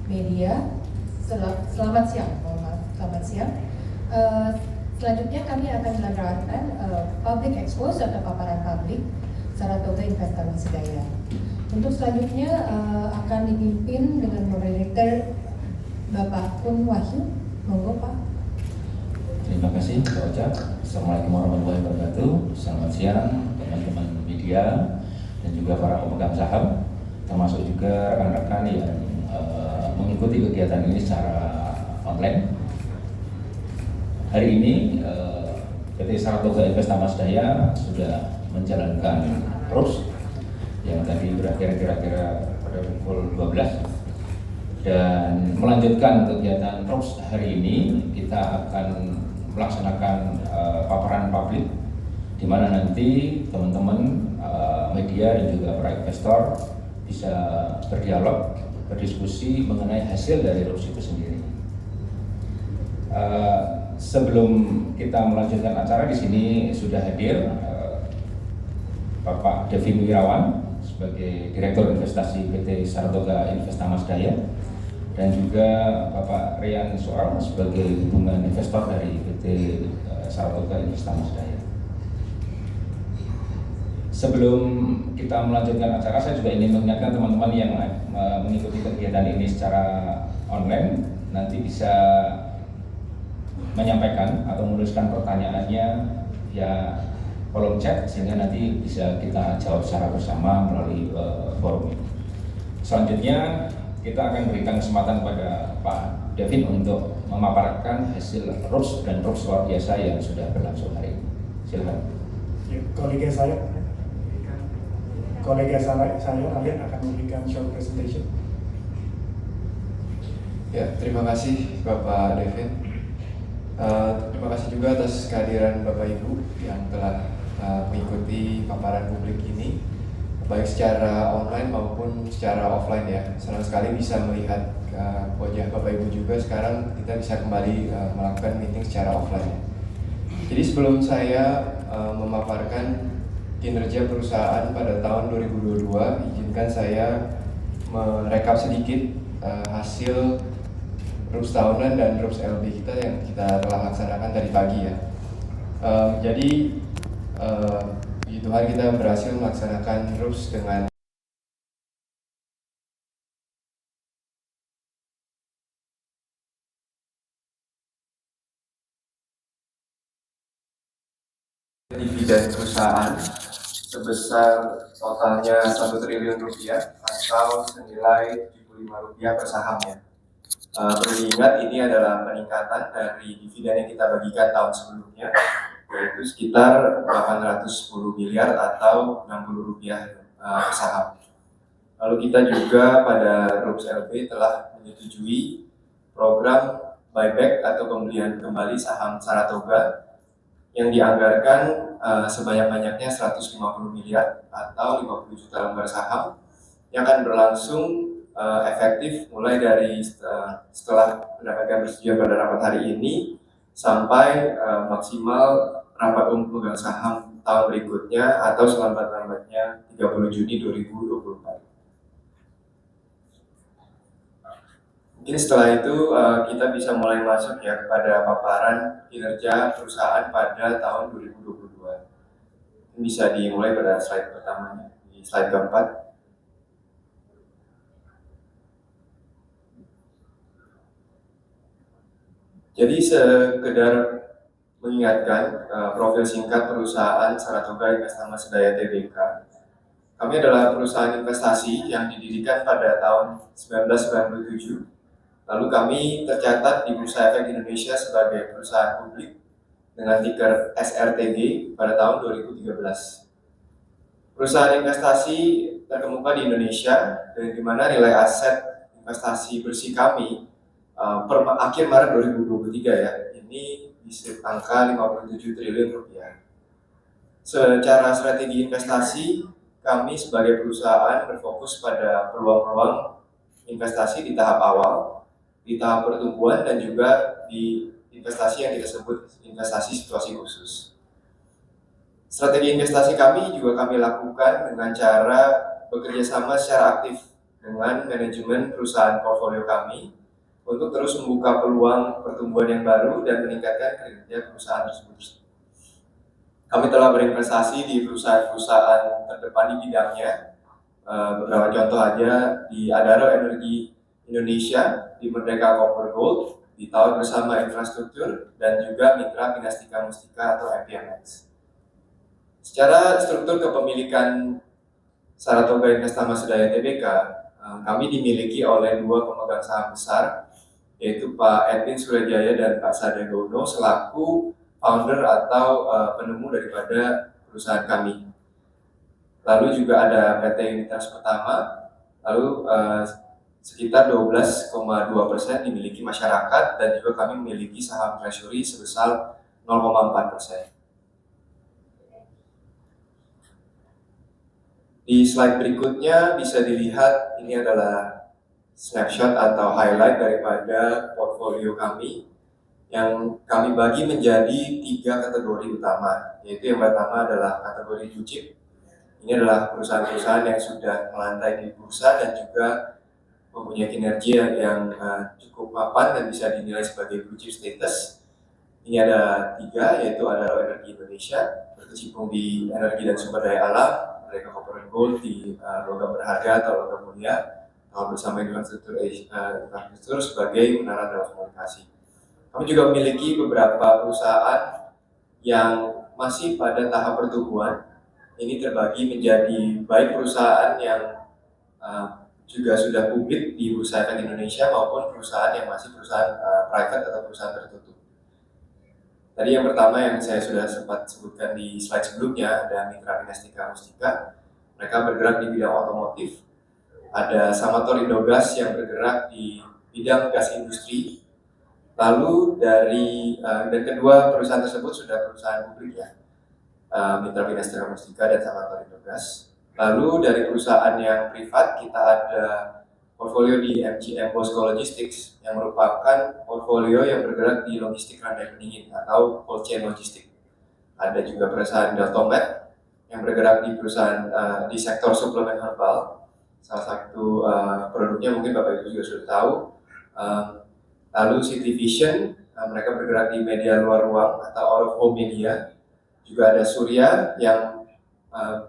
media. Selamat siang, mohon maaf, selamat siang. Selanjutnya kami akan melakukan public expose atau paparan publik Saratoga Investasi Daya. Untuk selanjutnya akan dipimpin dengan moderator Bapak Kun Wahyu. Monggo Pak. Terima kasih Pak Ocha. Assalamualaikum warahmatullahi wabarakatuh. Selamat siang teman-teman media dan juga para pemegang saham, termasuk juga rekan-rekan yang mengikuti kegiatan ini secara online. Hari ini PT Saratoga Investasi Daya sudah menjalankan terus yang tadi berakhir kira-kira pada pukul 12 dan melanjutkan kegiatan terus. Hari ini kita akan melaksanakan paparan publik di mana nanti teman-teman media dan juga para investor bisa berdialog, berdiskusi mengenai hasil dari RUPS itu sendiri. Sebelum kita melanjutkan acara, di sini sudah hadir Bapak Devi Wirawan sebagai Direktur Investasi PT Saratoga Investasi Daya dan juga Bapak Rian Soal sebagai hubungan investor dari PT Saratoga Investasi Daya. Sebelum kita melanjutkan acara, saya juga ingin mengingatkan teman-teman yang mengikuti kegiatan ini secara online nanti bisa menyampaikan atau menuliskan pertanyaannya via kolom chat sehingga nanti bisa kita jawab secara bersama melalui forum ini. Selanjutnya kita akan berikan kesempatan pada Pak Devin untuk memaparkan hasil RUPS dan RUPS luar biasa yang sudah berlangsung hari ini. Silakan. Ya, kolega saya kalian akan memberikan short presentation. Ya, terima kasih Bapak Devin. Terima kasih juga atas kehadiran Bapak Ibu yang telah mengikuti paparan publik ini, baik secara online maupun secara offline ya. Senang sekali bisa melihat wajah Bapak Ibu juga. Sekarang kita bisa kembali melakukan meeting secara offline ya. Jadi sebelum saya memaparkan kinerja perusahaan pada tahun 2022, izinkan saya merekap sedikit hasil RUPS tahunan dan RUPS LB kita yang kita telah laksanakan tadi pagi ya. Jadi puji Tuhan kita berhasil melaksanakan RUPS dengan dividen perusahaan sebesar totalnya 1 triliun rupiah atau senilai Rp75 per sahamnya. Perlu diingat ini adalah peningkatan dari dividen yang kita bagikan tahun sebelumnya, yaitu sekitar 810 miliar atau Rp60 per saham. Lalu kita juga pada RUPS LB telah menyetujui program buyback atau pembelian kembali saham Saratoga yang dianggarkan sebanyak-banyaknya 150 miliar atau 50 juta lembar saham yang akan berlangsung efektif mulai dari setelah mendapatkan persetujuan pada rapat hari ini sampai maksimal rapat umum pemegang saham tahun berikutnya atau selambat-lambatnya 30 Juni 2024. Mungkin setelah itu kita bisa mulai masuk ya kepada paparan kinerja perusahaan pada tahun 2022. Ini bisa dimulai pada slide pertamanya, di slide keempat. Jadi sekedar mengingatkan profil singkat perusahaan Saratoga Investasi Daya Tbk. Kami adalah perusahaan investasi yang didirikan pada tahun 1997. Lalu kami tercatat di Bursa Efek Indonesia sebagai perusahaan publik dengan ticker SRTG pada tahun 2013. Perusahaan investasi terkemuka di Indonesia dan di mana nilai aset investasi bersih kami per akhir Maret 2023 ya, ini di angka 57 triliun rupiah. Secara strategi investasi, kami sebagai perusahaan berfokus pada peluang-peluang investasi di tahap awal, di tahap pertumbuhan, dan juga di investasi yang kita sebut investasi situasi khusus. Strategi investasi kami juga kami lakukan dengan cara bekerja sama secara aktif dengan manajemen perusahaan portfolio kami untuk terus membuka peluang pertumbuhan yang baru dan meningkatkan kinerja perusahaan tersebut. Kami telah berinvestasi di perusahaan-perusahaan terdepan di bidangnya. Beberapa contoh aja di Adaro Energi Indonesia, di Merdeka Copper Gold, di Tahun Bersama Infrastruktur, dan juga Mitra Pinastika Mustika atau MPMX. Secara struktur kepemilikan Saratoga Investama Sedaya Tbk, kami dimiliki oleh dua pemegang saham besar, yaitu Pak Edwin Surajaya dan Pak Sandiaga Uno selaku founder atau penemu daripada perusahaan kami. Lalu juga ada PT Unitas Pertama, lalu sekitar 12,2% dimiliki masyarakat, dan juga kami memiliki saham treasury sebesar 0,4%. Di slide berikutnya bisa dilihat ini adalah snapshot atau highlight daripada portfolio kami yang kami bagi menjadi 3 kategori utama, yaitu yang pertama adalah kategori blue chip. Ini adalah perusahaan-perusahaan yang sudah melantai di bursa dan juga mempunyai kinerja yang cukup mapan dan bisa dinilai sebagai blue chip status. Ini ada 3, yaitu Adaro Energi Indonesia, berkecimpung di energi dan sumber daya alam, Merdeka Copper and Gold di logam berharga atau logam mulia, Tahun Bersama Infrastruktur sebagai menara telekomunikasi. Kami juga memiliki beberapa perusahaan yang masih pada tahap pertumbuhan. Ini terbagi menjadi baik perusahaan yang juga sudah publik di Bursa Efek Indonesia maupun perusahaan yang masih perusahaan private atau perusahaan tertutup. Tadi yang pertama yang saya sudah sempat sebutkan di slide sebelumnya ada Mitra Pinastika Mustika. Mereka bergerak di bidang otomotif. Ada Samator Indogas yang bergerak di bidang gas industri. Lalu dan kedua perusahaan tersebut sudah perusahaan publik ya, Mitra Pinastika Mustika dan Samator Indogas. Lalu dari perusahaan yang privat kita ada portfolio di MGM Bosco Logistics yang merupakan portfolio yang bergerak di logistik rantai pendingin atau cold chain logistik. Ada juga perusahaan Deltomed yang bergerak di perusahaan di sektor suplemen herbal. Salah satu produknya mungkin Bapak Ibu juga sudah tahu. Lalu City Vision, mereka bergerak di media luar ruang atau out of home media. Juga ada Surya yang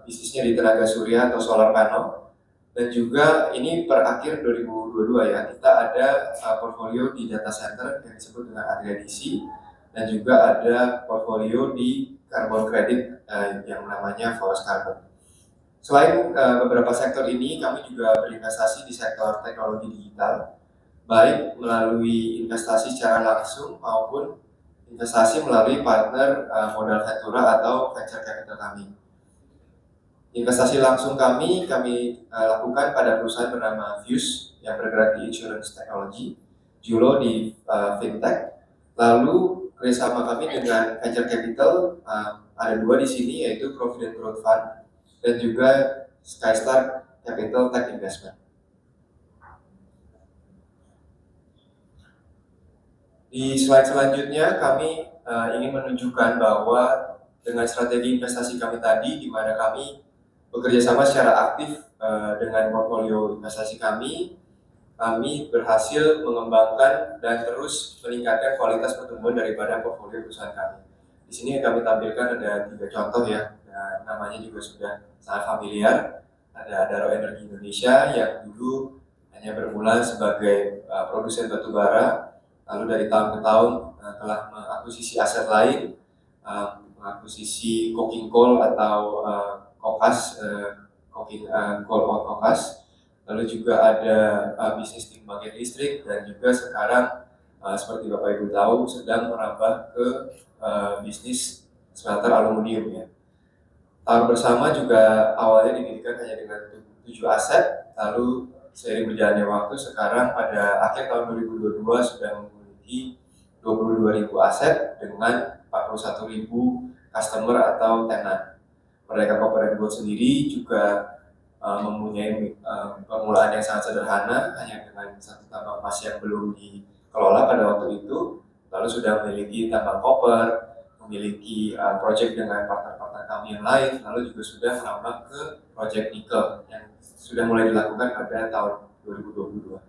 bisnisnya di tenaga surya atau solar panel, dan juga ini per akhir 2022 ya, kita ada portfolio di data center yang disebut dengan Adriadisi, dan juga ada portfolio di carbon credit yang namanya Forest Carbon. Selain beberapa sektor ini, kami juga berinvestasi di sektor teknologi digital, baik melalui investasi secara langsung maupun investasi melalui partner modal ventura atau venture capital kami. Investasi langsung kami lakukan pada perusahaan bernama Fuse yang bergerak di insurance technology, Julo di fintech. Lalu kerjasama kami dengan venture capital ada 2 di sini, yaitu Provident Growth Fund dan juga Skystar Capital Tech Investment. Di slide selanjutnya kami ingin menunjukkan bahwa dengan strategi investasi kami tadi, di mana kami bekerja sama secara aktif dengan portfolio investasi kami berhasil mengembangkan dan terus meningkatkan kualitas pertumbuhan daripada portfolio perusahaan kami. Di sini kami tampilkan ada 3 contoh ya, namanya juga sudah sangat familiar. Ada Adaro Energi Indonesia yang dulu hanya bermula sebagai produsen batubara, lalu dari tahun ke tahun telah mengakuisisi aset lain, mengakuisisi coking coal atau kokas, coal out kokas, lalu juga ada bisnis di pembangkit listrik, dan juga sekarang seperti Bapak Ibu tahu sedang merambah ke bisnis smelter aluminium ya. Tahun Bersama juga awalnya didirikan hanya dengan 7 aset, lalu seiring berjalannya waktu sekarang pada akhir tahun 2022 sudah memiliki 22.000 aset dengan 41.000 customer atau tenant. Merdeka Copper and Gold sendiri juga mempunyai permulaan yang sangat sederhana, hanya dengan 1 tambang emas yang belum dikelola pada waktu itu, lalu sudah memiliki tambang koper, memiliki proyek dengan partner-partner kami yang lain, lalu juga sudah merambah ke proyek nikel yang sudah mulai dilakukan pada tahun 2022.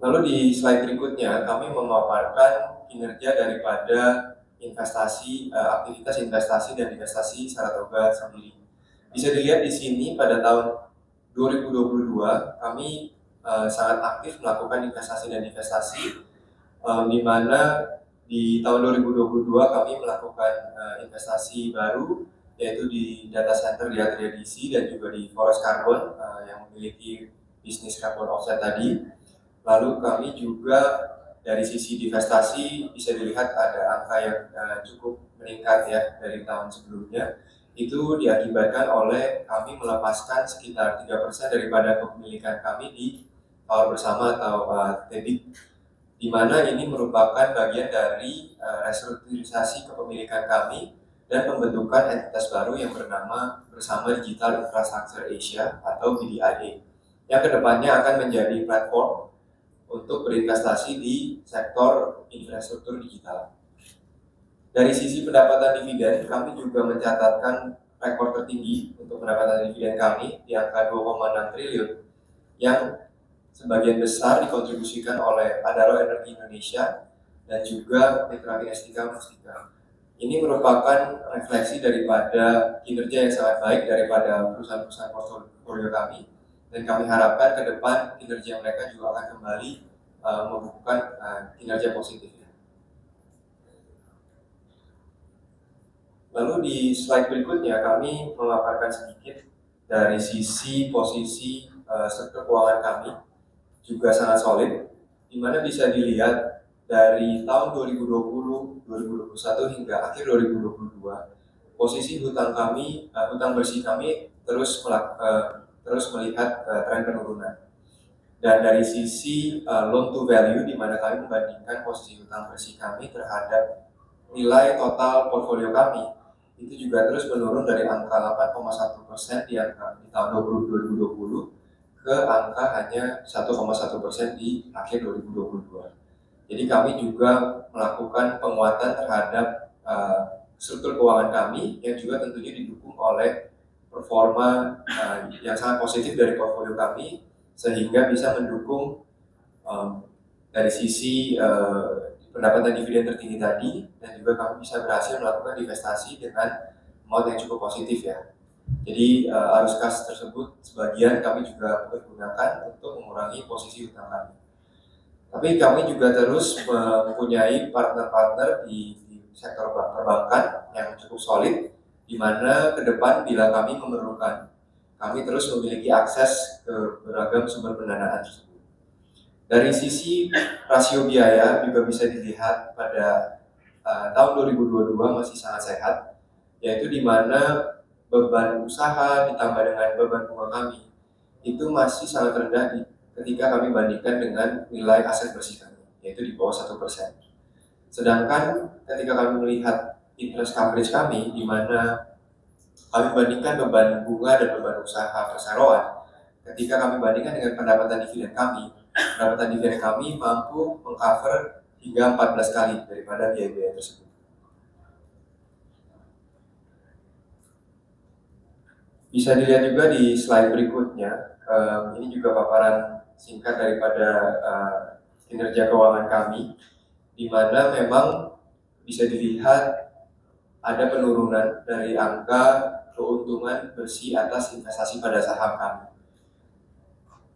Lalu di slide berikutnya kami memaparkan kinerja daripada aktivitas investasi dan divestasi Saratoga sendiri. Bisa dilihat di sini pada tahun 2022 kami sangat aktif melakukan investasi dan divestasi, di mana di tahun 2022 kami melakukan investasi baru, yaitu di data center di Atria DC dan juga di Forest Carbon yang memiliki bisnis carbon offset tadi. Lalu kami juga dari sisi divestasi bisa dilihat ada angka yang cukup meningkat ya dari tahun sebelumnya. Itu diakibatkan oleh kami melepaskan sekitar 3% daripada kepemilikan kami di Tower Bersama atau TEBIK, di mana ini merupakan bagian dari restrukturisasi kepemilikan kami dan pembentukan entitas baru yang bernama Bersama Digital Infrastructure Asia atau BDIA, yang kedepannya akan menjadi platform untuk berinvestasi di sektor infrastruktur digital. Dari sisi pendapatan dividen, kami juga mencatatkan rekor tertinggi untuk pendapatan dividen kami di angka 2,6 triliun yang sebagian besar dikontribusikan oleh Adaro Energi Indonesia dan juga Mitra Finestika Mustika. Ini merupakan refleksi daripada kinerja yang sangat baik daripada perusahaan-perusahaan portfolio kami, dan kami harapkan ke depan kinerja mereka juga akan kembali membukukan kinerja positif. Lalu di slide berikutnya kami memaparkan sedikit dari sisi posisi struktur keuangan kami juga sangat solid, di mana bisa dilihat dari tahun 2020, 2021 hingga akhir 2022 posisi hutang bersih kami terus melihat tren penurunan. Dan dari sisi loan to value, di mana kami membandingkan posisi hutang bersih kami terhadap nilai total portfolio kami, itu juga terus menurun dari angka 8,1% di tahun 2020 ke angka hanya 1,1% di akhir 2022. Jadi kami juga melakukan penguatan terhadap struktur keuangan kami yang juga tentunya didukung oleh performa yang sangat positif dari portfolio kami, sehingga bisa mendukung dari sisi pendapatan dividen tertinggi tadi, dan juga kami bisa berhasil melakukan investasi dengan amount yang cukup positif ya. Jadi arus kas tersebut sebagian kami juga pergunakan untuk mengurangi posisi hutang kami. Tapi kami juga terus mempunyai partner-partner di sektor perbankan yang cukup solid, di mana ke depan bila kami memerlukan, kami terus memiliki akses ke beragam sumber pendanaan tersebut. Dari sisi rasio biaya juga bisa dilihat pada tahun 2022 masih sangat sehat, yaitu di mana beban usaha ditambah dengan beban bunga kami itu masih sangat rendah ketika kami bandingkan dengan nilai aset bersih kami, yaitu di bawah 1%. Sedangkan ketika kami melihat interest coverage kami, di mana kami bandingkan beban bunga dan beban usaha perseroan, ketika kami bandingkan dengan pendapatan dividen kami mampu mengcover hingga 14 kali daripada biaya-biaya tersebut. Bisa dilihat juga di slide berikutnya, ini juga paparan singkat daripada kinerja keuangan kami, di mana memang bisa dilihat ada penurunan dari angka keuntungan bersih atas investasi pada saham kami.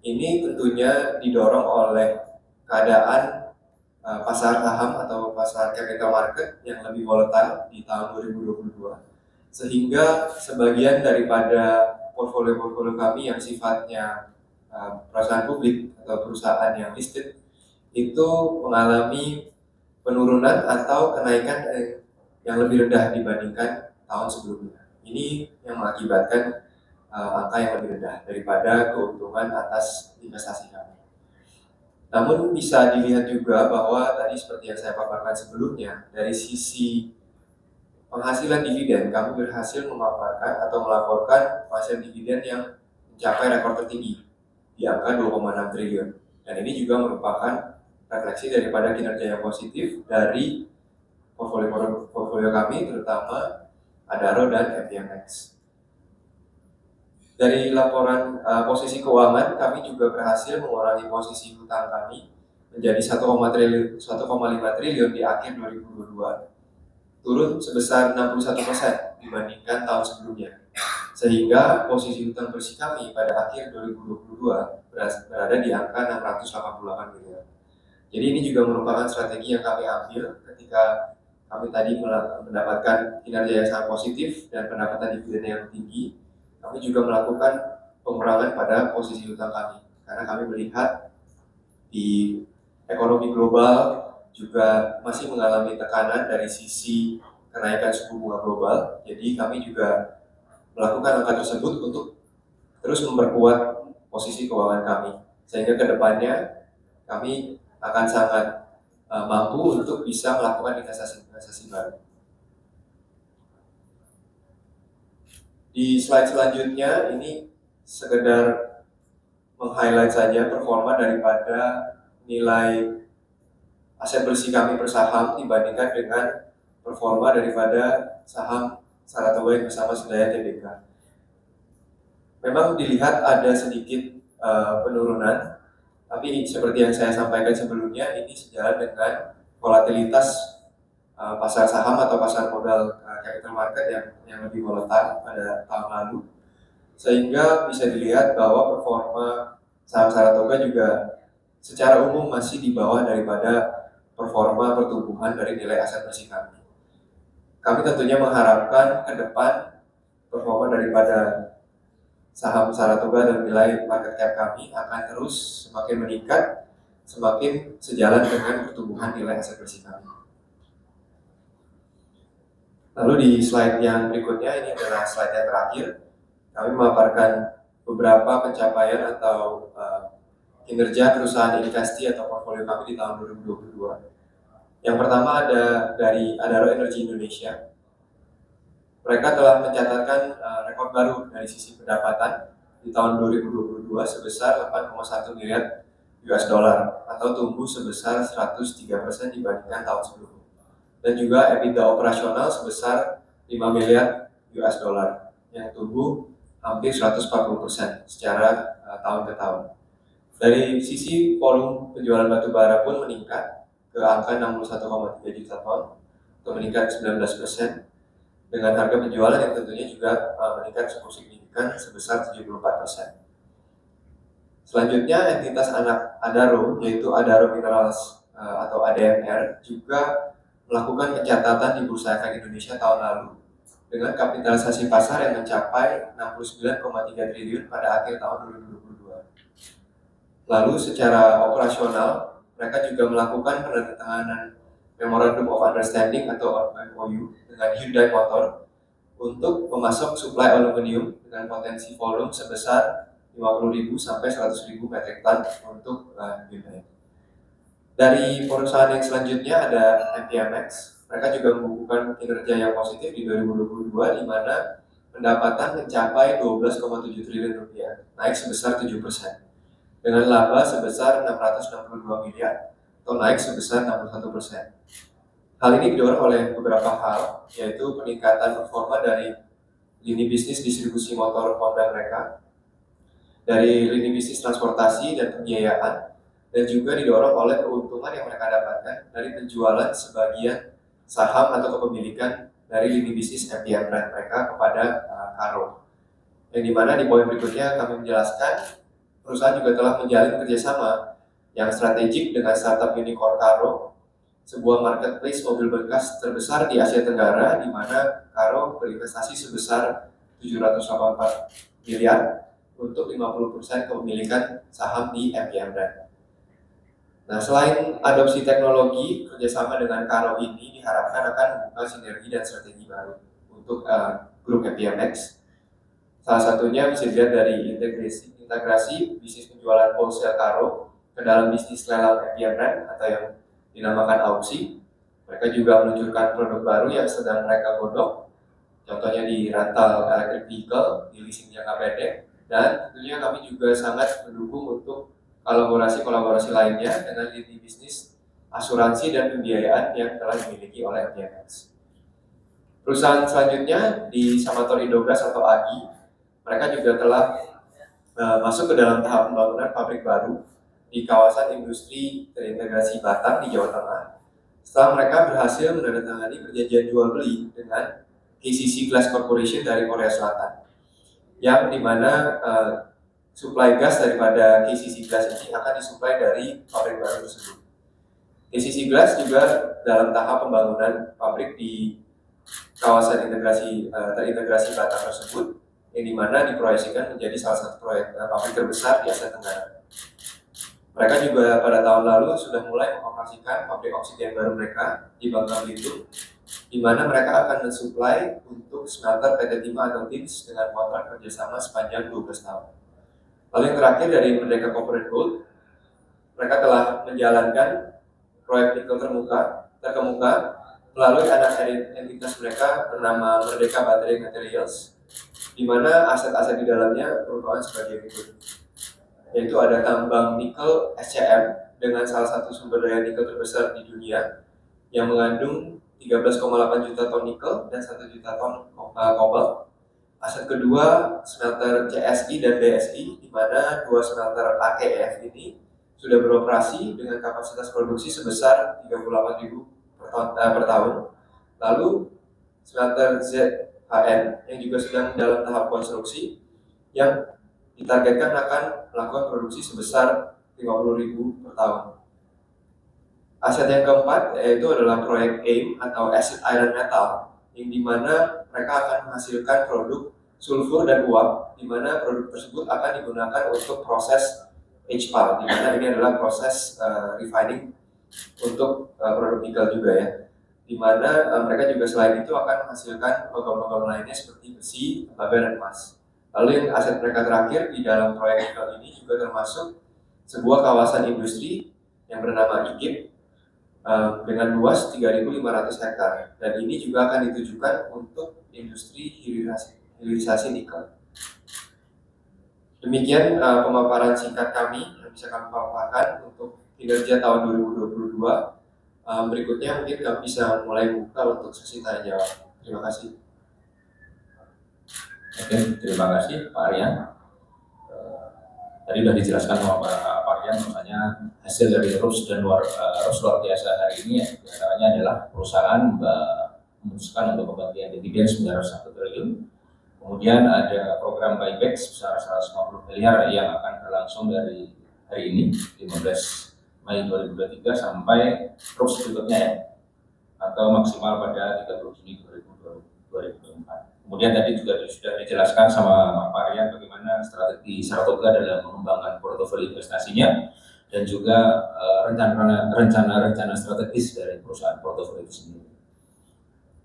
Ini tentunya didorong oleh keadaan pasar saham atau pasar capital market yang lebih volatile di tahun 2022, sehingga sebagian daripada portfolio kami yang sifatnya perusahaan publik atau perusahaan yang listed itu mengalami penurunan atau kenaikan yang lebih rendah dibandingkan tahun sebelumnya. Ini yang mengakibatkan angka yang lebih rendah daripada keuntungan atas investasi kami. Namun bisa dilihat juga bahwa tadi seperti yang saya paparkan sebelumnya, dari sisi penghasilan dividen kami berhasil memaparkan atau melaporkan penghasilan dividen yang mencapai rekor tertinggi di angka 2,6 triliun. Dan ini juga merupakan refleksi daripada kinerja yang positif dari portfolio kami, terutama Adaro dan FPMX. Dari laporan posisi keuangan, kami juga berhasil mengurangi posisi hutang kami menjadi 1,5 triliun di akhir 2022, turun sebesar 61% dibandingkan tahun sebelumnya. Sehingga posisi hutang bersih kami pada akhir 2022 berada di angka 688 miliar. Jadi ini juga merupakan strategi yang kami ambil ketika kami tadi mendapatkan kinerja yang sangat positif dan pendapatan dividen yang tinggi. Kami juga melakukan pengurangan pada posisi hutang kami karena kami melihat di ekonomi global juga masih mengalami tekanan dari sisi kenaikan suku bunga global. Jadi kami juga melakukan langkah tersebut untuk terus memperkuat posisi keuangan kami, sehingga kedepannya kami akan sangat mampu untuk bisa melakukan investasi baru. Di slide selanjutnya ini sekedar meng-highlight saja performa daripada nilai aset bersih kami per saham dibandingkan dengan performa daripada saham Saratoga Investama Sedaya Tbk. Memang dilihat ada sedikit penurunan, tapi seperti yang saya sampaikan sebelumnya, ini sejalan dengan volatilitas pasar saham atau pasar modal capital market yang lebih volatile pada tahun lalu, sehingga bisa dilihat bahwa performa saham Saratoga juga secara umum masih di bawah daripada performa pertumbuhan dari nilai aset bersih kami. Kami tentunya mengharapkan ke depan performa daripada saham Saratoga dan nilai market cap kami akan terus semakin meningkat, semakin sejalan dengan pertumbuhan nilai aset bersih kami. Lalu di slide yang berikutnya, ini adalah slide yang terakhir. Kami memaparkan beberapa pencapaian atau kinerja perusahaan investasi atau portfolio kami di tahun 2022. Yang pertama ada dari Adaro Energi Indonesia. Mereka telah mencatatkan rekor baru dari sisi pendapatan di tahun 2022 sebesar 8,1 miliar US dollar atau tumbuh sebesar 103% dibandingkan tahun sebelumnya. Dan juga EBITDA operasional sebesar 5 miliar US dollar yang tumbuh hampir 140% secara tahun ke tahun. Dari sisi volume penjualan batu bara pun meningkat ke angka 61,3 juta ton atau meningkat 19%, dengan harga penjualan yang tentunya juga meningkat cukup signifikan sebesar 74%. Selanjutnya entitas anak Adaro yaitu Adaro Minerals atau ADMR juga melakukan pencatatan di Bursa Efek Indonesia tahun lalu dengan kapitalisasi pasar yang mencapai 69,3 triliun pada akhir tahun 2022. Lalu secara operasional mereka juga melakukan penandatanganan Memorandum of Understanding atau MOU dengan Hyundai Motor untuk memasok suplai aluminium dengan potensi volume sebesar 50.000 sampai 100.000 metric ton untuk Hyundai. Dari perusahaan yang selanjutnya ada MPMX. Mereka juga membukukan kinerja yang positif di 2022 di mana pendapatan mencapai 12,7 triliun rupiah, naik sebesar 7%. Dengan laba sebesar 662 miliar atau naik sebesar 61%. Hal ini didorong oleh beberapa hal, yaitu peningkatan performa dari lini bisnis distribusi motor Honda mereka, dari lini bisnis transportasi dan pembiayaan, dan juga didorong oleh keuntungan yang mereka dapatkan dari penjualan sebagian saham atau kepemilikan dari lini bisnis MPM brand mereka kepada Karo. Yang dimana di poin berikutnya kami menjelaskan perusahaan juga telah menjalin kerjasama yang strategik dengan startup unicorn Karo, sebuah marketplace mobil bekas terbesar di Asia Tenggara, di mana Karo berinvestasi sebesar 784 miliar untuk 50% kepemilikan saham di MPM brand. Nah, selain adopsi teknologi, kerjasama dengan Karo ini diharapkan akan membuka sinergi dan strategi baru untuk grup MPMX. Salah satunya bisa dilihat dari integrasi bisnis penjualan wholesale Karo ke dalam bisnis lelang MPM brand atau yang dinamakan auksi. Mereka juga meluncurkan produk baru yang sedang mereka godok, contohnya di rental electric vehicle, di leasing jangka pendek, dan tentunya kami juga sangat mendukung untuk kolaborasi lainnya dengan lini bisnis asuransi dan pembiayaan yang telah dimiliki oleh MPMX. Perusahaan selanjutnya di Samator Indobras atau AGI, mereka juga telah masuk ke dalam tahap pembangunan pabrik baru di kawasan industri terintegrasi Batam di Jawa Tengah. Setelah mereka berhasil menandatangani perjanjian jual beli dengan KCC Glass Corporation dari Korea Selatan, yang dimana suplai gas daripada KCC Glass ini akan disuplai dari pabrik baru tersebut. KCC Glass juga dalam tahap pembangunan pabrik di kawasan terintegrasi Batam tersebut, yang dimana diproyeksikan menjadi salah satu proyek pabrik terbesar di Asia Tenggara. Mereka juga pada tahun lalu sudah mulai mengoperasikan pabrik oksigen baru mereka di Bangka Belitung, di mana mereka akan mensuplai untuk smelter PT Timah atau TIMS dengan kontrak kerjasama sepanjang 12 tahun. Lalu yang terakhir dari Merdeka Corporate Gold, mereka telah menjalankan proyek nikel terkemuka melalui anak entitas mereka bernama Merdeka Battery Materials, di mana aset-aset di dalamnya merupakan sebagai berikut, yaitu ada tambang nikel SCM dengan salah satu sumber daya nikel terbesar di dunia yang mengandung 13,8 juta ton nikel dan 1 juta ton kobalt. Aset kedua smelter CSI dan BSI, di mana dua smelter AKF ini sudah beroperasi dengan kapasitas produksi sebesar 38.000 per tahun. Lalu smelter ZHN yang juga sedang dalam tahap konstruksi yang ditargetkan akan melakukan produksi sebesar 50.000 per tahun. Aset yang keempat yaitu adalah proyek AIM atau Acid Iron Metal, yang dimana mereka akan menghasilkan produk sulfur dan uap, di mana produk tersebut akan digunakan untuk proses HPAL, di mana ini adalah proses refining untuk produk nikel juga ya, di mana mereka juga selain itu akan menghasilkan logam-logam lainnya seperti besi, tembaga, dan emas. Lalu yang aset mereka terakhir di dalam proyek nikel ini juga termasuk sebuah kawasan industri yang bernama IGIP dengan luas 3.500 hektar, dan ini juga akan ditujukan untuk industri hilirisasi nikel. Demikian pemaparan singkat kami yang bisa kami paparkan untuk kinerja tahun 2022. Berikutnya mungkin kami bisa mulai buka untuk sesi tanya jawab. Terima kasih. Oke, terima kasih Pak Aryan. Tadi sudah dijelaskan sama Pak Aryan, misalnya hasil dari RUS luar biasa hari ini ya, diantaranya adalah perusahaan memutuskan untuk pembagian dividen 901 triliun. Kemudian ada program buyback sebesar 150 miliar yang akan berlangsung dari hari ini 15 Mei 2023 sampai RUS berikutnya ya, atau maksimal pada 30 Juni 2024. Kemudian tadi juga sudah dijelaskan sama Pak Aryan bagaimana strategi Saratoga dalam mengembangkan portofolio investasinya dan juga rencana strategis dari perusahaan portofolio itu sendiri.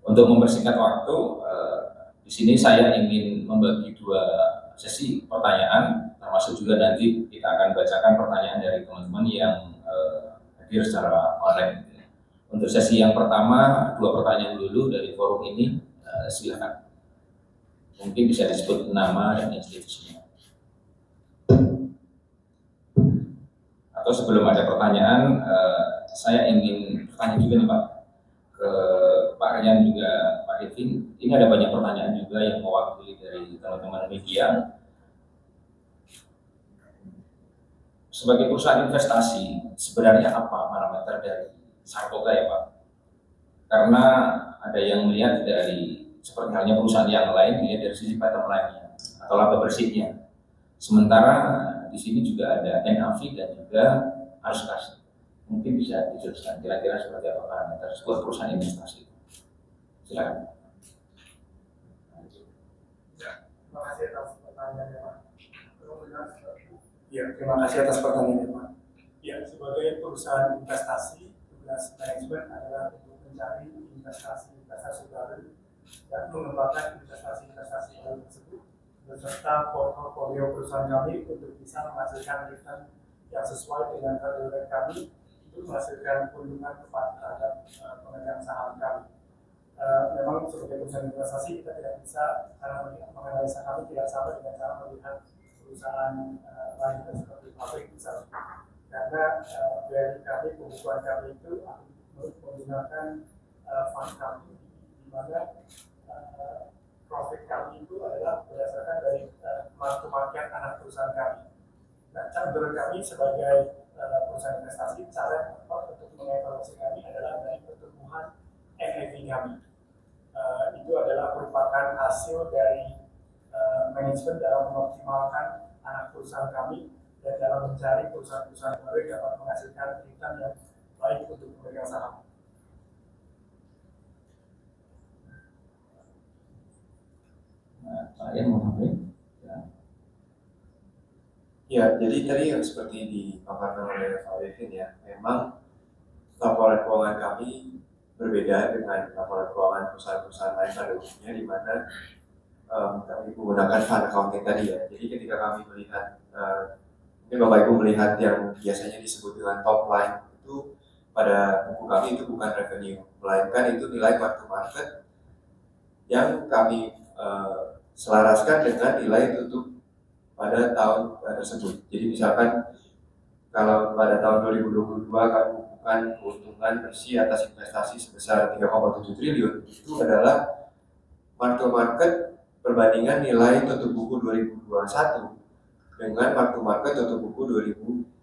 Untuk mempersingkat waktu, di sini saya ingin membagi dua sesi pertanyaan, termasuk juga nanti kita akan bacakan pertanyaan dari teman-teman yang hadir secara online. Untuk sesi yang pertama, dua pertanyaan dulu dari forum ini, silakan. Mungkin bisa disebut nama dan institusinya. Atau sebelum ada pertanyaan, saya ingin bertanya juga nih Pak, ke Pak Aryan juga Pak Kevin. Ini ada banyak pertanyaan juga yang mewakili dari teman-teman media. Sebagai perusahaan investasi, sebenarnya apa parameter dari Saratoga ya Pak? Karena ada yang melihat dari seperti halnya perusahaan yang lain dilihat dari sisi bottom line-nya atau laba bersihnya. Sementara di sini juga ada NAV dan juga arus kas. Mungkin bisa dijelaskan kira-kira seperti apa parameter sebuah perusahaan investasi. Silakan. Terima kasih atas pertanyaannya Pak. Ya, terima kasih atas pertanyaannya Pak. Ya, sebagai perusahaan investasi, tugas manajemen adalah untuk mencari investasi baru dan mengembangkan investasi baru tersebut beserta portofolio perusahaan kami untuk bisa menghasilkan return yang sesuai dengan hurdle rate kami untuk menghasilkan keuntungan terhadap pemegang saham kami. Memang sebagai perusahaan investasi kita tidak bisa cara menganalisa kami tidak sama dengan cara melihat perusahaan lainnya seperti pabrik misalnya, karena dari kami pembukuan kami itu menggunakan fund kami, di mana profit kami itu adalah berdasarkan dari mark to market anak perusahaan kami. Nah, menurut kami sebagai perusahaan investasi, cara yang tepat untuk mengevaluasi kami adalah dari pertumbuhan NAV kami. Itu adalah merupakan hasil dari manajemen dalam mengoptimalkan anak perusahaan kami dan dalam mencari perusahaan-perusahaan baru yang dapat menghasilkan return yang baik untuk pemegang saham. Pak Ian mau nambahin? Ya, jadi tadi yang seperti dipaparkan oleh Pak Devin ya, memang laporan keuangan kami berbeda dengan laporan keuangan perusahaan-perusahaan lain pada umumnya, di mana kami menggunakan fund accounting tadi ya. Jadi ketika kami melihat, mungkin Bapak Ibu melihat yang biasanya disebut dengan top line, itu pada buku kami itu bukan revenue, melainkan itu nilai mark to market yang kami selaraskan dengan nilai tutup pada tahun tersebut. Jadi misalkan kalau pada tahun 2022 kami bukukan keuntungan bersih atas investasi sebesar 3,7 triliun, itu adalah mark to market perbandingan nilai tutup buku 2021 dengan mark to market tutup buku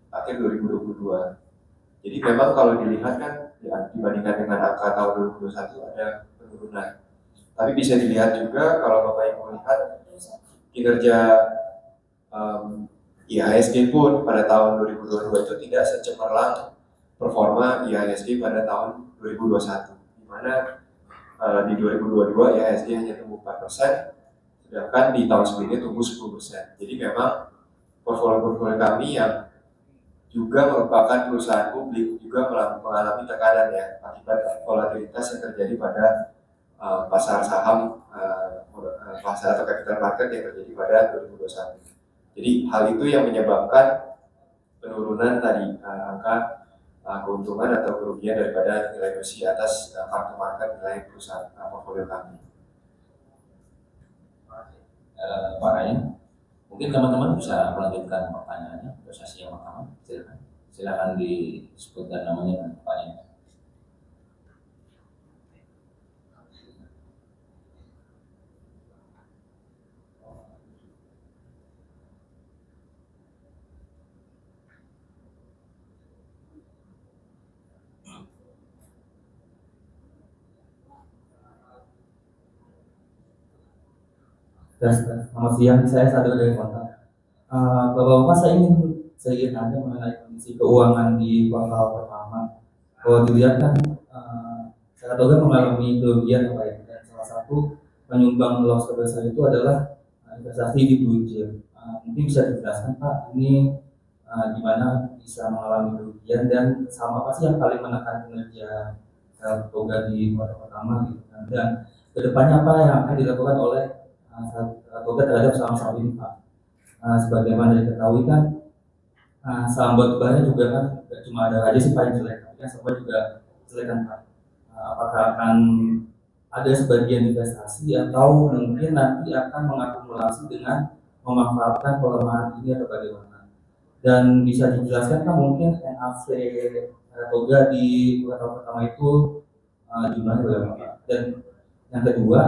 akhir 2022. Jadi memang kalau dilihat kan ya, dibandingkan dengan angka tahun 2021 ada penurunan. Tapi bisa dilihat juga kalau Bapak Ibu melihat kinerja IHSG pun pada tahun 2022 itu tidak secemerlang performa IHSG pada tahun 2021, di mana di 2022 IHSG hanya tumbuh 4%, sedangkan di tahun sebelumnya tumbuh 10%. Jadi memang portfolio kami yang juga merupakan perusahaan publik juga mengalami tekanan ya akibat volatilitas yang terjadi pada pasar saham, pasar atau capital market yang terjadi pada 2021. Jadi hal itu yang menyebabkan penurunan tadi angka keuntungan atau kerugian daripada nilai bersih atas mark to market nilai perusahaan portfolio kami. Pak Ryan, mungkin teman-teman bisa melanjutkan pertanyaannya untuk sesi yang pertama. Silakan disebutkan namanya dan pertanyaannya. Selamat siang, saya Sadar dari Kota. Bapak-bapak, saya ingin tanya mengenai kondisi keuangan di kuartal pertama. Kalau dilihat kan, Saratoga mengalami kerugian apa ya? Dan salah satu penyumbang loss terbesar itu adalah investasi di blue chip. Mungkin bisa dijelaskan Pak, ini di mana bisa mengalami kerugian dan sama apa sih yang paling menekan kinerja Saratoga di kuartal pertama gitu kan? Dan kedepannya apa yang akan dilakukan oleh Saratoga terhadap saham-saham ini Pak? Sebagaimana diketahui kan saham batubara juga kan gak cuma ada aja sih Pak yang jelek, tapi kan semua juga jelek kan Pak. Apakah akan ada sebagian investasi atau mungkin nanti akan mengakumulasi dengan memanfaatkan pelemahan ini atau bagaimana? Dan bisa dijelaskan kan mungkin NAV Saratoga di kuartal pertama itu jumlahnya berapa Pak? Dan yang kedua,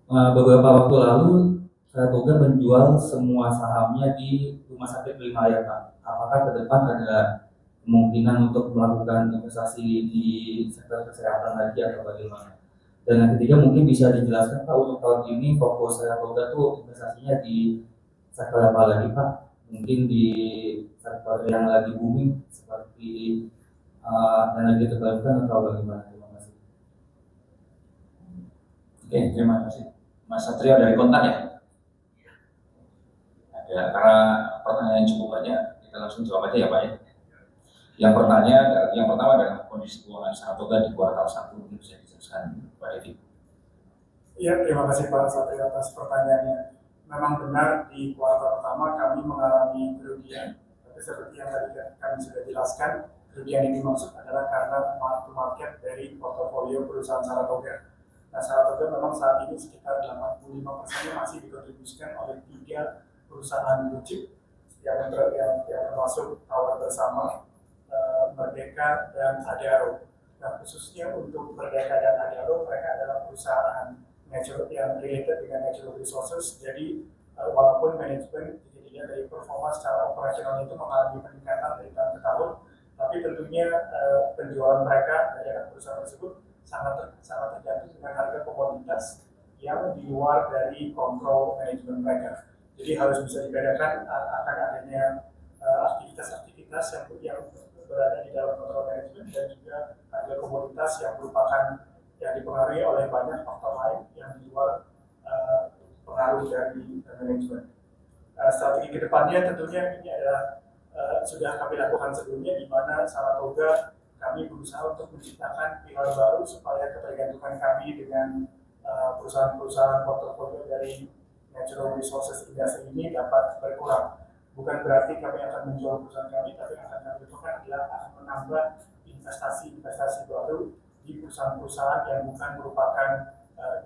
beberapa waktu lalu Saratoga menjual semua sahamnya di Rumah Sakit Wilmaya Pak. Apakah ke depan ada kemungkinan untuk melakukan investasi di sektor kesehatan lagi atau bagaimana? Dan yang ketiga mungkin bisa dijelaskan Pak, untuk tahun ini fokus Saratoga tuh investasinya di sektor apa lagi Pak? Mungkin di sektor yang lagi booming seperti energi terbarukan atau bagaimana? Terima kasih. Oke, terima kasih. Mas Satrio dari Kontan ya? Ya, karena pertanyaan cukup banyak, kita langsung jawab aja ya Pak ya. Yang pertama adalah kondisi keuangan Saratoga di kuartal 1, mungkin bisa dijelaskan Pak Devi. Iya, terima kasih Pak Satrio atas pertanyaannya. Memang benar di kuartal pertama kami mengalami kerugian, tapi seperti yang tadi kami sudah jelaskan, kerugian yang dimaksud adalah karena mark to market dari portofolio perusahaan Saratoga. Nah, Saratoga memang saat ini sekitar 85% masih dikontribusikan oleh 3 perusahaan blue chip yang termasuk Tower Bersama, Merdeka, dan Adaro. Nah, khususnya untuk Merdeka dan Adaro, mereka adalah perusahaan yang related dengan natural resources. Jadi walaupun manajemen dilihat dari performa secara operasional itu mengalami peningkatan dari tahun ke tahun, tapi tentunya penjualan mereka dari anak perusahaan tersebut sangat tergantung dengan harga komoditas yang di luar dari kontrol manajemen mereka. Jadi harus bisa dibedakan akan adanya aktivitas-aktivitas yang berada di dalam kontrol manajemen dan juga harga komoditas yang merupakan yang dipengaruhi oleh banyak faktor lain yang di luar pengaruh dari manajemen. Strategi kedepannya tentunya ini adalah sudah kami lakukan sebelumnya, di mana Saratoga kami berusaha untuk menciptakan pilar baru supaya ketergantungan kami dengan perusahaan-perusahaan portofolio dari natural resources industry ini dapat berkurang. Bukan berarti kami akan menjual perusahaan kami, tapi yang akan kami lakukan adalah akan menambah investasi baru di perusahaan-perusahaan yang bukan merupakan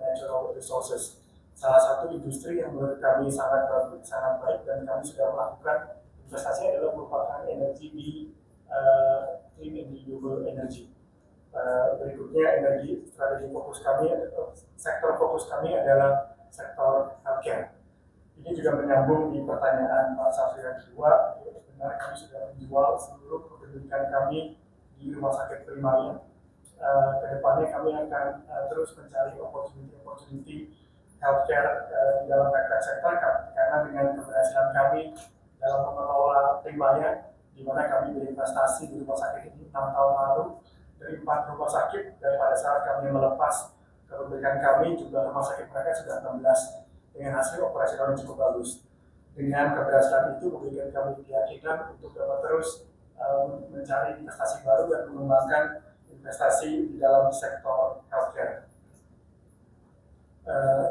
natural resources. Salah satu industri yang menurut kami sangat baik dan kami sudah melakukan investasi adalah merupakan energi di clean and renewable energy. Berikutnya energi strategi fokus kami, sektor fokus kami adalah sektor healthcare. Ini juga menyambung di pertanyaan Pak Safri yang kedua. Benar, kami sudah menjual seluruh kependudukan kami di rumah sakit Primaya. Kedepannya kami akan terus mencari opportunity healthcare di dalam sektor karena dengan keberhasilan kami dalam mengelola Primaya, di mana kami berinvestasi di rumah sakit ini 6 tahun lalu dari 4 rumah sakit, dan pada saat kami melepas kepemilikan kami jumlah rumah sakit mereka sudah 16 dengan hasil operasional yang cukup bagus. Dengan keberhasilan itu memberikan kami keyakinan untuk dapat terus mencari investasi baru dan mengembangkan investasi di dalam sektor healthcare.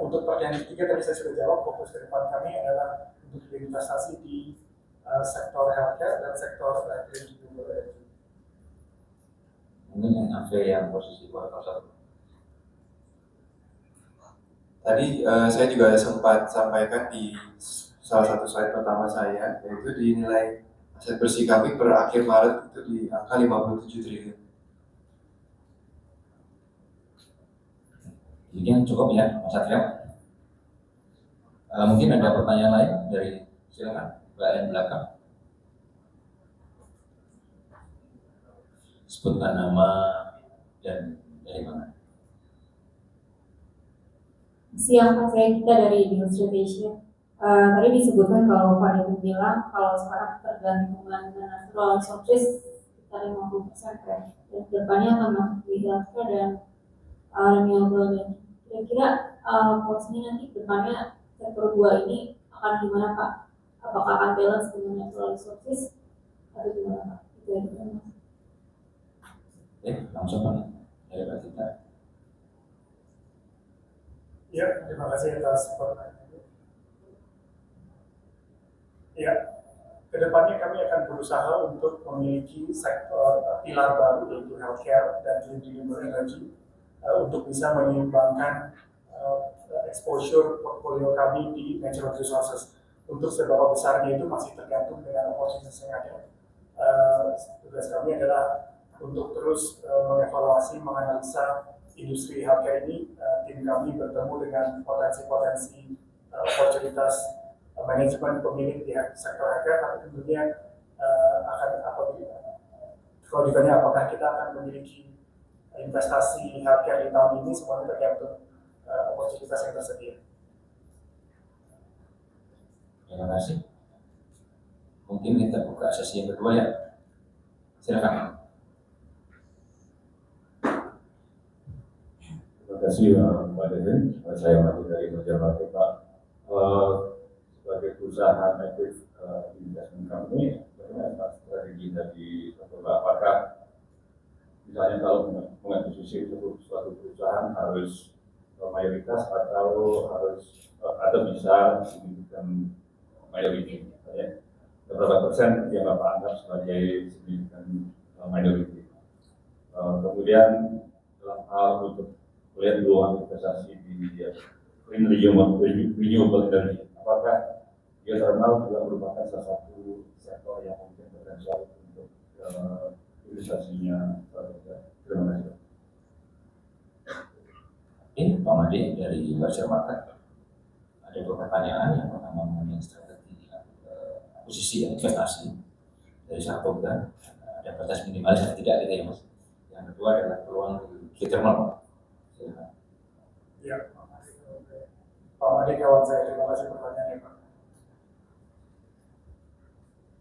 Untuk pertanyaan ketiga tadi saya sudah jawab, fokus ke depan kami adalah untuk berinvestasi di sektor healthcare dan sektor renewable energy. Mungkin NAV yang posisi kuartal 1. Tadi saya juga sempat sampaikan di salah satu slide pertama saya, yaitu di nilai aset bersih kami per akhir Maret itu di angka 57 triliun. Demikian cukup ya, Mas Satrio. Mungkin ada pertanyaan lain dari, silakan Mbak yang belakang. Sebutkan nama dan dari mana. Siang Pak, saya kita dari Industri Asia. Tadi disebutkan kalau Pak Dewi bilang kalau sekarang tergantungan dengan natural resources sekitar 50% kan, dan kedepannya akan masuk di healthcare dan renewable energy. Kira-kira posisinya nanti kedepannya sektor 2 ini akan gimana Pak? Apakah akan balance dengan natural resources atau gimana Pak? Itu yang pertama. Langsung Pak dari Pak Tita. Ya, terima kasih atas pertanyaannya. Ya, kedepannya kami akan berusaha untuk memiliki sektor pilar baru yaitu healthcare dan renewable energy untuk bisa menyeimbangkan exposure portfolio kami di natural resources. Untuk seberapa besarnya itu masih tergantung dengan opportunity yang ada. Tugas kami adalah untuk terus mengevaluasi, menganalisa industri healthcare ini. Tim kami bertemu dengan potensi-potensi oportunitas manajemen pemilik di sektor healthcare, tapi tentunya kalau ditanya apakah kita akan memiliki investasi healthcare di tahun ini, semuanya tergantung oportunitas yang tersedia. Terima kasih. Mungkin kita buka sesi yang kedua ya. Silakan. Terima kasih Pak Devin. Saya Mati dari Banjarmasin Pak. Sebagai perusahaan aktif di investment company, bagaimana strategi dari Bapak? Apakah misalnya kalau mengakuisisi suatu perusahaan harus mayoritas atau bisa signifikan mayoriti, ya? Berapa persen yang Bapak anggap sebagai signifikan mayoriti? Kemudian dalam hal untuk melihat peluang investasi di clean renewable energy, apakah geothermal juga merupakan salah satu sektor yang mungkin potensial untuk investasinya? Terima kasih. Pak Made dari Banjarmasin. Ada ada 2 pertanyaan. Yang pertama mengenai strategi posisi dan investasi dari Saratoga, ada batas minimalis atau tidak gitu ya Mas. Yang kedua adalah peluang di geothermal. Silakan. Ya, Pak Made, kawan saya, terima kasih pertanyaannya Pak.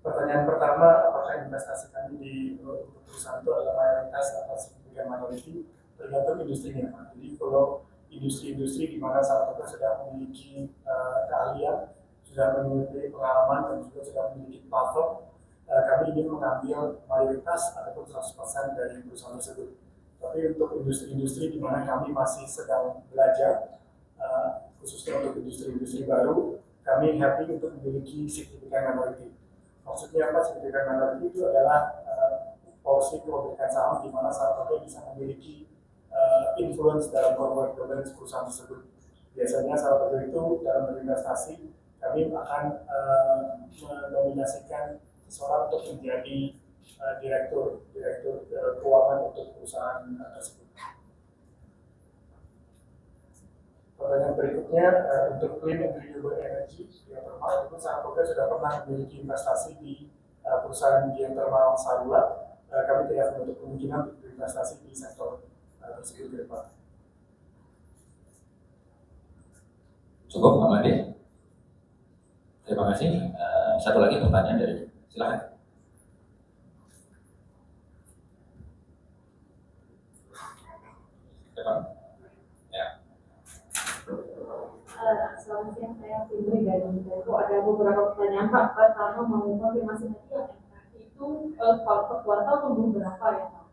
Pertanyaan pertama, apakah investasi kami di perusahaan itu adalah mayoritas atau signifikan minority, tergantung industrinya Pak. Jadi kalau industri-industri di mana Saratoga sudah memiliki keahlian, sudah memiliki pengalaman dan juga sudah memiliki platform, kami ingin mengambil mayoritas ataupun 100% dari perusahaan tersebut. Tapi untuk industri-industri di mana kami masih sedang belajar, khususnya untuk industri-industri baru, kami happy untuk memiliki signifikan minority. Maksudnya apa signifikan minority itu adalah porsi kepemilikan saham di mana Saratoga bisa memiliki influence dalam corporate governance perusahaan tersebut. Biasanya Saratoga itu dalam berinvestasi kami akan menominasikan seseorang untuk menjadi direktur keuangan untuk perusahaan tersebut. Pertanyaan berikutnya, untuk clean and renewable energy geothermal, itu Saratoga sudah pernah memiliki investasi di perusahaan geothermal Sarula. Kami tidak menutup kemungkinan untuk berinvestasi di sektor tersebut ke depan. Cukup Pak Made. Terima kasih. Satu lagi pertanyaan dari silakan. Selamat siang, saya Fitri dari Tempo. Ada beberapa pertanyaan Pak. Pertama mau konfirmasi tadi yang itu kalau per kuartal tumbuh berapa ya Pak?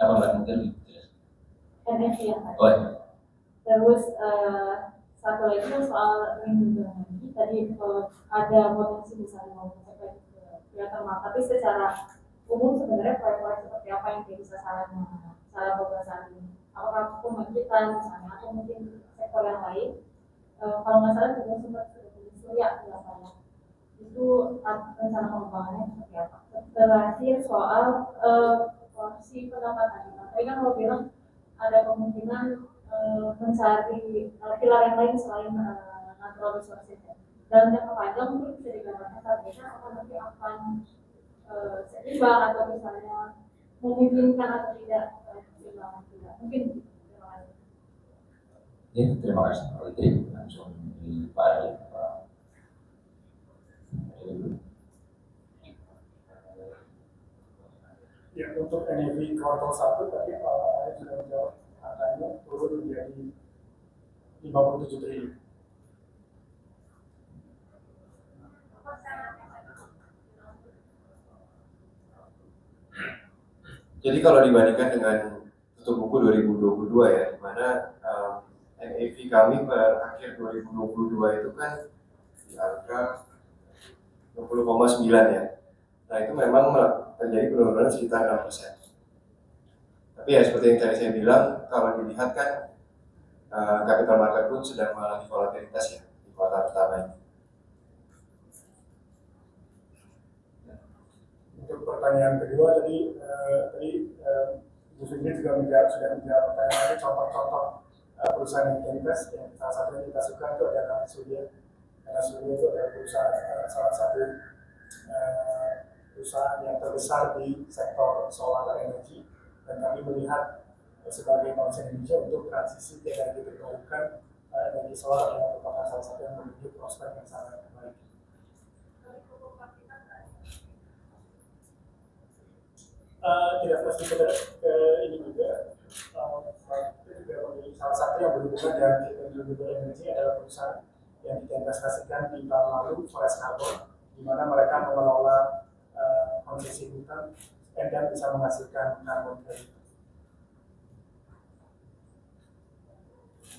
Apa Mbak mungkin? NFT yang tadi. Oh, ya. Terus satu lagi soal renewable energy tadi ada potensi misalnya mau mencapai geothermal, tapi secara umum sebenarnya proyek-proyek seperti apa yang bisa Saratoga saat ini? Apakah pembangkitan misalnya atau mungkin sektor yang lain? Kalau nggak salah juga sempat surya biasanya itu rencana pengembangannya seperti apa? Terakhir soal porsi pendapatan. Tadi kan mau bilang ada kemungkinan mencari pilar yang lain selain natural resources. Dalam jangka panjang mungkin bisa digambarkan targetnya apa nanti akan seimbang atau misalnya memungkinkan atau tidak seimbang atau tidak mungkin. Ya, terima kasih Pak Fitri. Langsung di Pak Ari. Ya, untuk NAV kuartal 1 tadi Pak Ari sudah menjawab, angkanya turun menjadi 57 triliun. Jadi kalau dibandingkan dengan tutup buku 2022 ya, di mana NAV kami per akhir 2022 itu kan di angka 20,9 ya. Nah itu memang terjadi penurunan sekitar 6%. Tapi ya seperti yang tadi saya bilang, kalau dilihat kan capital market pun sedang mengalami volatilitas ya di kuartal pertama ini. Untuk pertanyaan kedua tadi Bu Fitri juga sudah menjawab pertanyaan tadi, contoh-contoh perusahaan yang kita invest, yang salah satu yang kita suka itu adalah Surya. Karena Surya itu adalah perusahaan salah satu perusahaan yang terbesar di sektor solar energi, dan kami melihat sebagai bangsa Indonesia untuk transisi ke energi terbarukan, energi solar yang merupakan salah satu yang memiliki prospek yang sangat baik. Tidak pasti ke ini juga. Salah satu yang berhubungan dengan renewable energy adalah perusahaan yang kita investasikan di tahun lalu, Forest Carbon, di mana mereka mengelola konsesi hutan dan bisa menghasilkan karbon kredit.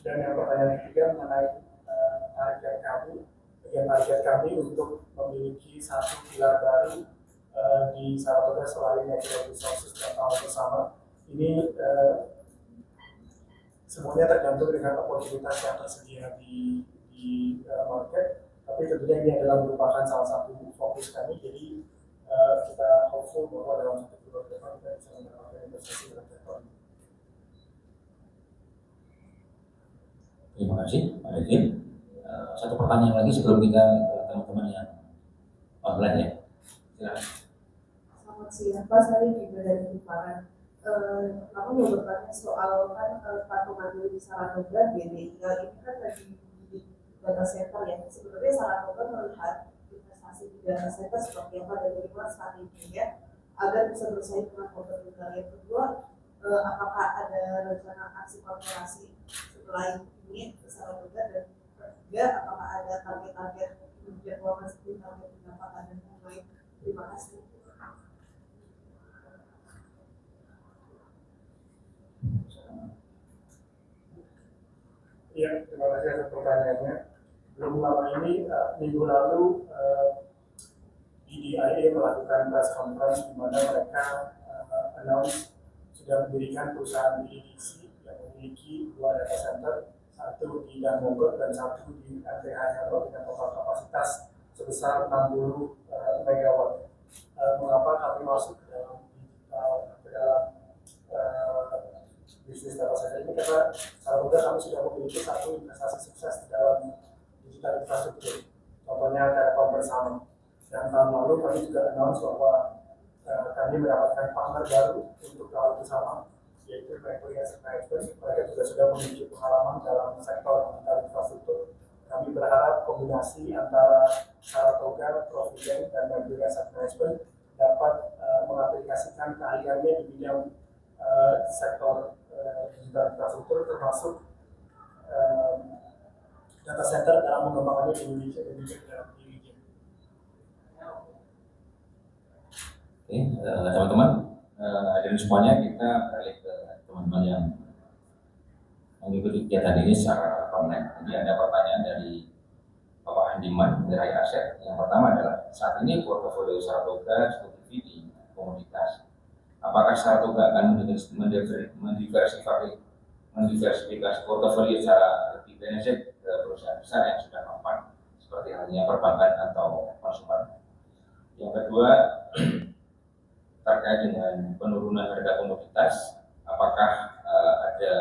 Dan yang pertanyaan ketiga mengenai target kami untuk memiliki satu pilar baru di Saratoga selain natural resources dan tahun bersama. Ini semuanya tergantung dengan oportunitas yang tersedia di market, tapi tentunya ini adalah merupakan salah satu fokus kami. Jadi kita hopeful bahwa dalam satu bulan ke depan kita bisa mendapatkan investasi dalam sektor ini. Terima kasih Pak Fitri. satu pertanyaan lagi sebelum kita ke teman-teman yang online ya. Silakan. Selamat siang, Pak. Saya juga dari Jepara. Aku mau bertanya soal kan patungan di Saratoga BDI ini kan lagi di data center ya. Sebenarnya Saratoga melihat investasi di data center seperti apa dan bagaimana saat ini ya agar bisa bersaing dengan kompetitor. Yang kedua, apakah ada rencana aksi korporasi setelah ini ke Saratoga, dan ketiga, apakah ada target-target jadwal seperti target pendapatan dan lain-lain. Terima kasih. Iya, terima kasih atas pertanyaannya. Belum lama ini, minggu lalu, DDIA melakukan press conference di mana mereka announce sudah mendirikan perusahaan EDC yang memiliki 2 data center, satu di Danmogot dan satu di RTH Hero dengan total kapasitas sebesar 60 megawatt. Mengapa kami masuk ke dalam bisnis data center ini? Karena Saratoga kami sudah memiliki satu investasi sukses di dalam digital infrastruktur, contohnya Telkom bersama. Dan tahun lalu kami juga announce bahwa kami mendapatkan partner baru untuk tahun bersama, yaitu Mercury Asset Management. Mereka juga sudah memiliki pengalaman dalam sektor digital infrastruktur. Kami berharap kombinasi antara Saratoga, Provident, dan Mercury Asset Management dapat mengaplikasikan keahliannya di bidang sektor digital infrastruktur, termasuk data center dalam mengembangkannya di Indonesia dan juga dalam dirinya. Oke, teman-teman, hadirin semuanya, kita beralih ke teman-teman yang mengikuti kegiatan ini secara online. Jadi ada pertanyaan dari Bapak Andiman dari Aset. Yang pertama adalah, saat ini portofolio Saratoga studi di komoditas. Apakah Saratoga akan mendiversifikasi portofolio secara lebih beneficial ke perusahaan besar yang sudah mampan, seperti halnya perbankan atau konsumen? Yang kedua, terkait dengan penurunan harga komoditas, apakah ada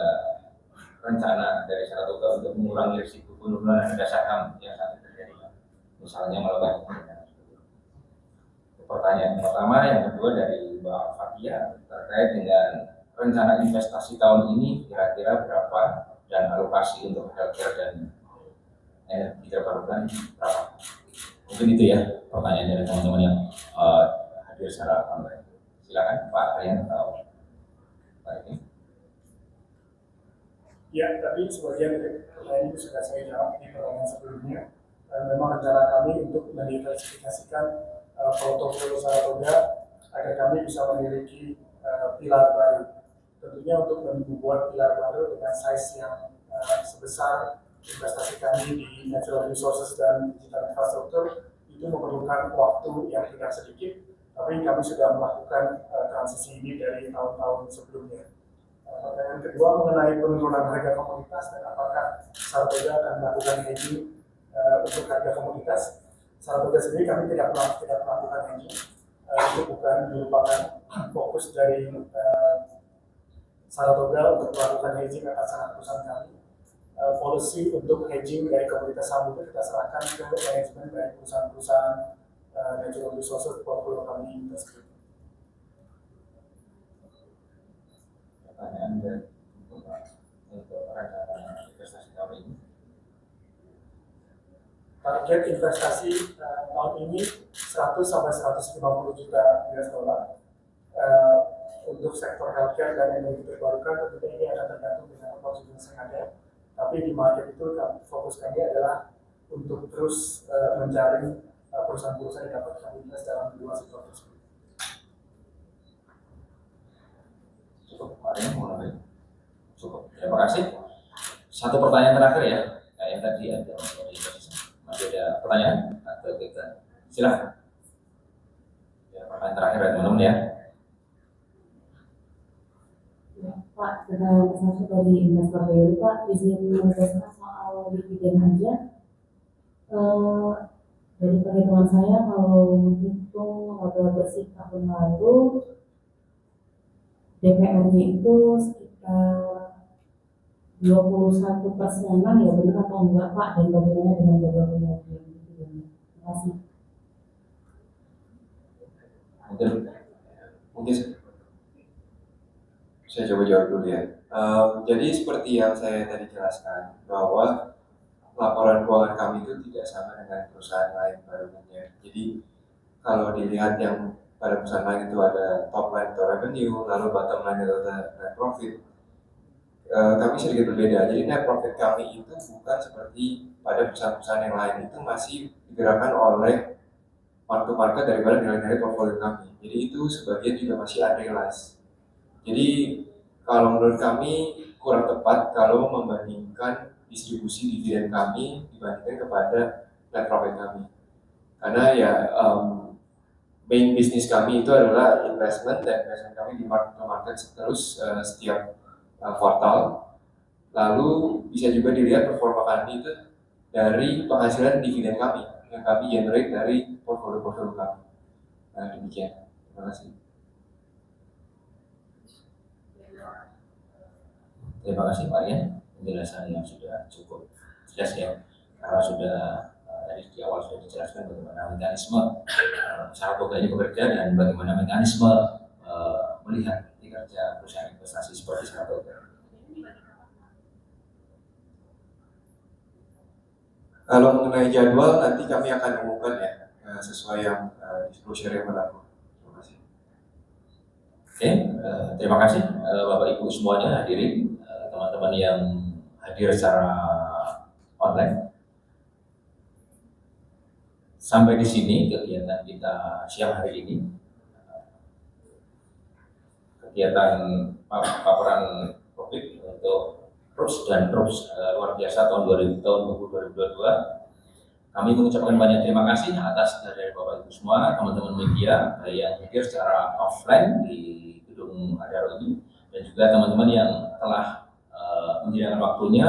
rencana dari Saratoga untuk mengurangi risiko penurunan harga saham yang saat ini terjadi, misalnya melakukan pertanyaan pertama. Yang kedua dari Mbak Fatia, terkait dengan rencana investasi tahun ini kira-kira berapa dan alokasi untuk healthcare dan energi terbarukan berapa? Mungkin itu ya pertanyaan dari teman-teman yang hadir secara online. Silakan Pak Aryan atau Pak ini. Ya, tadi sebagian dari pertanyaan itu sudah saya jawab di pertanyaan sebelumnya. Memang rencana kami untuk mendiversifikasikan portofolio Saratoga agar kami bisa memiliki pilar baru. Tentunya untuk membuat pilar baru dengan size yang sebesar investasi kami di natural resources dan digital infrastruktur itu memerlukan waktu yang tidak sedikit, tapi kami sudah melakukan transisi ini dari tahun-tahun sebelumnya. Pertanyaan kedua mengenai penurunan harga komoditas dan apakah Saratoga akan melakukan hedging untuk harga komoditas. Saratoga sendiri kami tidak melakukan hedging, itu bukan merupakan fokus dari Saratoga untuk melakukan hedging atas anak perusahaan kami. Policy untuk hedging dari komoditas saham itu kita serahkan ke manajemen dari perusahaan-perusahaan natural resources portfolio kami tersebut. Pertanyaan dari untuk rencana investasi tahun ini. Target investasi tahun ini 100 sampai 150 juta US dollar. Untuk sektor healthcare dan energi terbarukan tentunya ini akan tergantung dengan opportunity yang ada. Tapi di market itu fokus kami adalah untuk terus mencari perusahaan-perusahaan yang dapat kami invest dalam dua sektor tersebut. Cukup, Pak Aryan, mulai. Cukup, terima kasih. Satu pertanyaan terakhir ya, yang tadi ada. Masih ada pertanyaan atau kita silahkan. Ya, pertanyaan terakhir ya teman-teman ya. Pak, saya dari investor BRI, Pak, izin menegaskan soal dividen aja. Dari perhitungan saya, kalau menghitung laba bersih tahun lalu, DPR-nya itu sekitar 21%-an ya benar atau enggak Pak, dan bagaimana dengan jadwal pembagian dividennya? Terima kasih. Mungkin saya coba jawab dulu ya. Jadi seperti yang saya tadi jelaskan bahwa laporan keuangan kami itu tidak sama dengan perusahaan lain pada umumnya. Jadi kalau dilihat yang pada perusahaan lain itu ada top line atau revenue, lalu bottom line itu ada net profit. Kami sedikit berbeda. Jadi net profit kami itu bukan seperti pada perusahaan-perusahaan yang lain, itu masih digerakkan oleh mark to market daripada nilai-nilai portfolio kami. Jadi itu sebagian juga masih unrealized. Jadi kalau menurut kami kurang tepat kalau membandingkan distribusi dividen kami dibandingkan kepada net profit kami. Karena ya main bisnis kami itu adalah investment, dan investment kami di market to market terus setiap kuartal. Lalu bisa juga dilihat performa kami itu dari penghasilan dividen kami yang kami generate dari portfolio-portfolio kami. Nah, demikian. Terima kasih. Terima kasih Pak ya, penjelasan yang sudah cukup jelas ya, karena sudah tadi di awal sudah dijelaskan bagaimana mekanisme Saratoga ini bekerja dan bagaimana mekanisme melihat kinerja perusahaan investasi seperti Saratoga. Kalau mengenai jadwal nanti kami akan umumkan ya sesuai yang disclosure yang berlaku. Terima kasih. Oke, terima kasih Bapak Ibu semuanya hadirin, teman-teman yang hadir secara online. Sampai di sini kegiatan kita siang hari ini. Kegiatan paparan topik untuk PRUPS dan PRUPS luar biasa tahun 2022. Kami mengucapkan banyak terima kasih atas dari Bapak Ibu semua, teman-teman media yang hadir secara offline di gedung Adaro ini, dan juga teman-teman yang telah menyediakan waktunya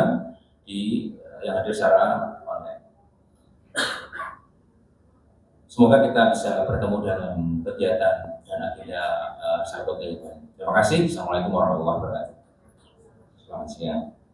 yang hadir secara online. Semoga kita bisa bertemu dalam kegiatan dan agenda Saratoga ini. Terima kasih. Assalamualaikum warahmatullahi wabarakatuh. Selamat siang.